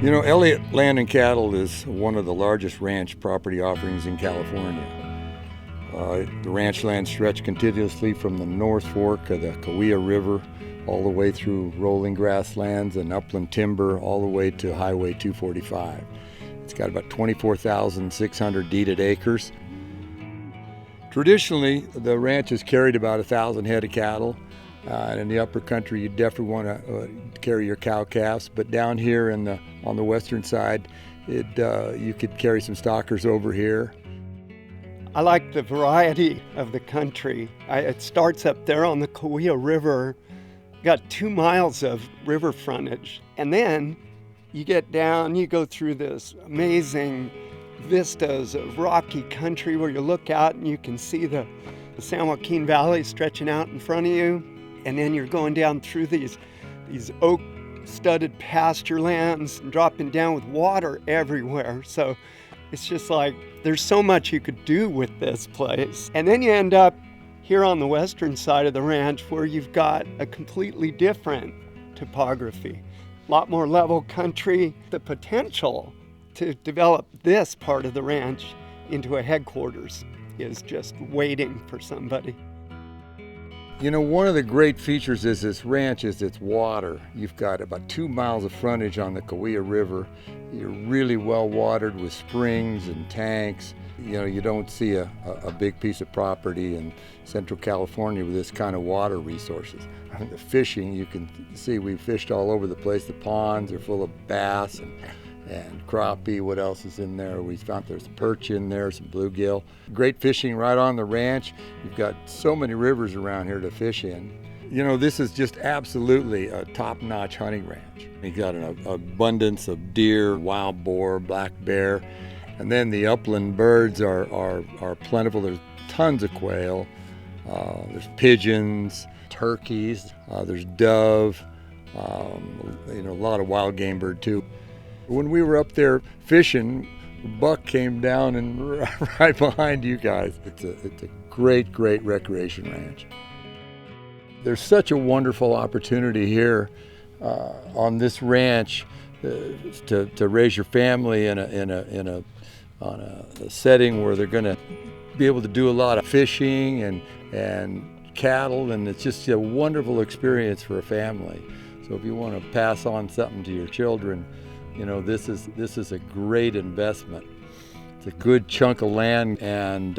You know, Elliott Land and Cattle is one of the largest ranch property offerings in California. The ranch land stretched continuously from the North Fork of the Kaweah River all the way through rolling grasslands and upland timber all the way to Highway 245. It's got about 24,600 deeded acres. Traditionally, the ranch has carried about 1,000 head of cattle. And in the upper country, you definitely want to carry your cow-calves. But down here on the western side, you could carry some stockers over here. I like the variety of the country. It starts up there on the Kaweah River, got 2 miles of river frontage. And then you get down, you go through this amazing vistas of rocky country where you look out and you can see the San Joaquin Valley stretching out in front of you. And then you're going down through these oak-studded pasture lands and dropping down with water everywhere. So it's just like there's so much you could do with this place. And then you end up here on the western side of the ranch where you've got a completely different topography. A lot more level country. The potential to develop this part of the ranch into a headquarters is just waiting for somebody. You know, one of the great features is this ranch is its water. You've got about 2 miles of frontage on the Kaweah River. You're really well watered with springs and tanks. You know, you don't see a big piece of property in Central California with this kind of water resources. I mean, the fishing, you can see we've fished all over the place. The ponds are full of bass and crappie. What else is in there? We found there's perch in there, some bluegill. Great fishing right on the ranch. You've got so many rivers around here to fish in. You know, this is just absolutely a top-notch hunting ranch. You've got an abundance of deer, wild boar, black bear, and then the upland birds are plentiful. There's tons of quail. There's pigeons, turkeys. There's dove. You know, a lot of wild game bird too. When we were up there fishing, a buck came down and right behind you guys. It's a great recreation ranch. There's such a wonderful opportunity here on this ranch to raise your family in a setting where they're going to be able to do a lot of fishing and cattle, and it's just a wonderful experience for a family. So if you want to pass on something to your children, you know, this is a great investment. It's a good chunk of land and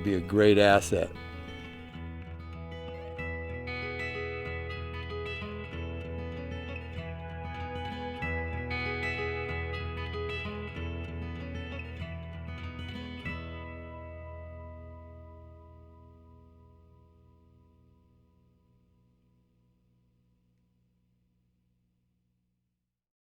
be a great asset.